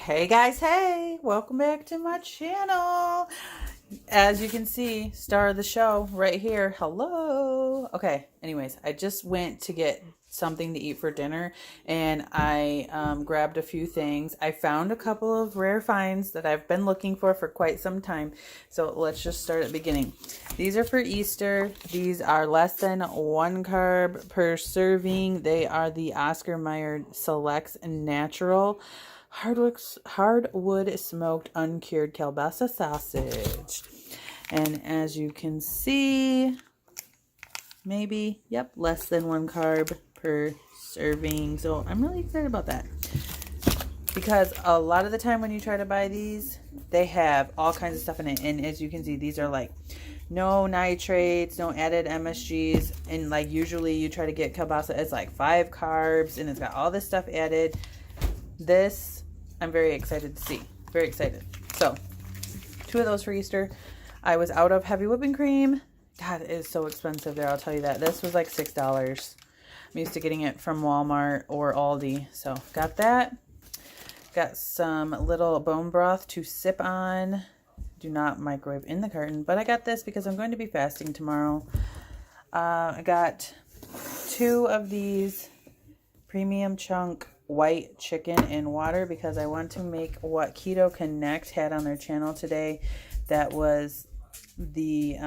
Hey guys, hey, welcome back to my channel. As you can see, star of the show right here. Hello. Okay, anyways, I just went to get something to eat for dinner and I grabbed a few things. I found a couple of rare finds that I've been looking for quite some time. So let's just start at the beginning. These are for Easter. These are less than 1 carb per serving. They are the Oscar Mayer Selects Natural hardwood smoked uncured kielbasa sausage. And as you can see, maybe, yep, less than 1 carb per serving. So I'm really excited about that, because a lot of the time when you try to buy these, they have all kinds of stuff in it. And as you can see, these are like no nitrates, no added MSGs. And like usually you try to get kielbasa, it's like 5 carbs and it's got all this stuff added. This I'm very excited to see. Very excited. So 2 of those for Easter. I was out of heavy whipping cream. God, it is so expensive there, I'll tell you that. This was like $6. I'm used to getting it from Walmart or Aldi. So got that. Got some little bone broth to sip on. Do not microwave in the carton. But I got this because I'm going to be fasting tomorrow. I got 2 of these premium chunk white chicken in water because I want to make what Keto Connect had on their channel today. That was the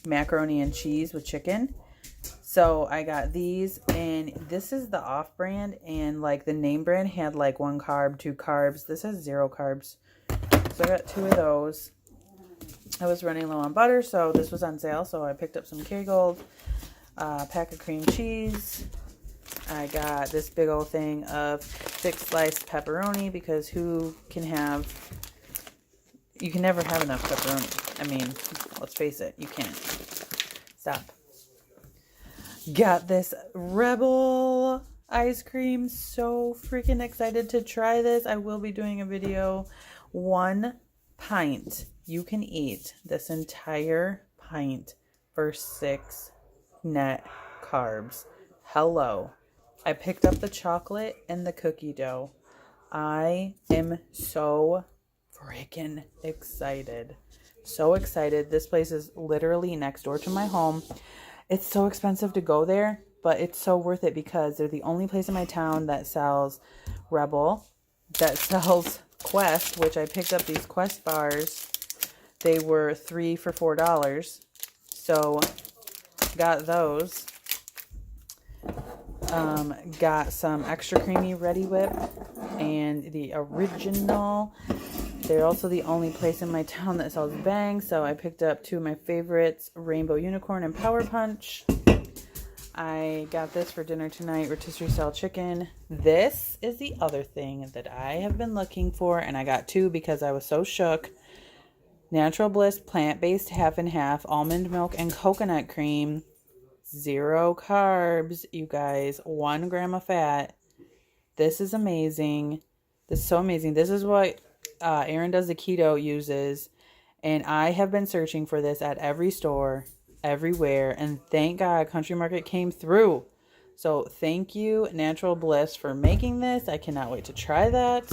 macaroni and cheese with chicken. So I got these, and this is the off brand, and like the name brand had like 1 carb, 2 carbs. This has 0 carbs. So I got 2 of those. I was running low on butter, so this was on sale. So I picked up some Kerrygold, pack of cream cheese. I got this big old thing of thick sliced pepperoni because you can never have enough pepperoni. I mean, let's face it, you can't. Stop. Got this Rebel ice cream. So freaking excited to try this. I will be doing a video. 1 pint. You can eat this entire pint for 6 net carbs. Hello. I picked up the chocolate and the cookie dough. I am so freaking excited. So excited. This place is literally next door to my home. It's so expensive to go there, but it's so worth it because they're the only place in my town that sells Rebel, that sells Quest, which I picked up these Quest bars. They were 3 for $4. So got those. Got some extra creamy Ready Whip and the original. They're also the only place in my town that sells bangs, so I picked up 2 of my favorites, Rainbow Unicorn and Power Punch. I got this for dinner tonight, rotisserie style chicken. This is the other thing that I have been looking for, and I got 2 because I was so shook. Natural Bliss plant-based half and half, almond milk and coconut cream. 0 carbs, you guys. 1 gram of fat. This is amazing. This is so amazing. This is what Aaron Does the Keto uses. And I have been searching for this at every store, everywhere. And thank God Country Market came through. So thank you, Natural Bliss, for making this. I cannot wait to try that.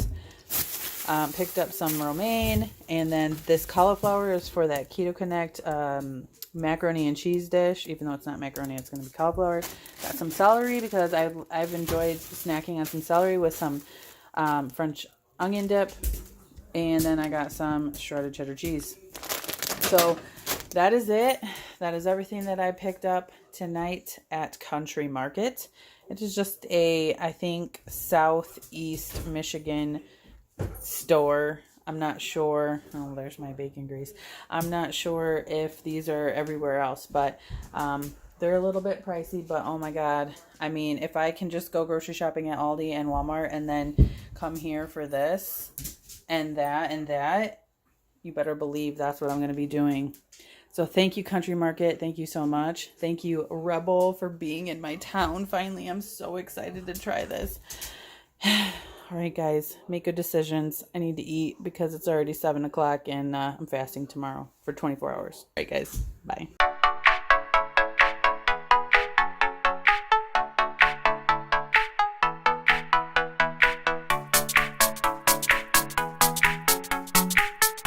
Picked up some romaine. And then this cauliflower is for that Keto Connect macaroni and cheese dish. Even though it's not macaroni, it's going to be cauliflower. Got some celery because I've enjoyed snacking on some celery with some French onion dip. And then I got some shredded cheddar cheese. So that is it. That is everything that I picked up tonight at Country Market. It is just a, I think, Southeast Michigan store. I'm not sure. Oh, there's my bacon grease. I'm not sure if these are everywhere else, but they're a little bit pricey, but oh my God. I mean, if I can just go grocery shopping at Aldi and Walmart and then come here for this and that, you better believe that's what I'm going to be doing. So thank you, Country Market. Thank you so much. Thank you, Rebel, for being in my town. Finally, I'm so excited to try this. All right, guys, make good decisions. I need to eat because it's already 7 o'clock and I'm fasting tomorrow for 24 hours. All right, guys, bye.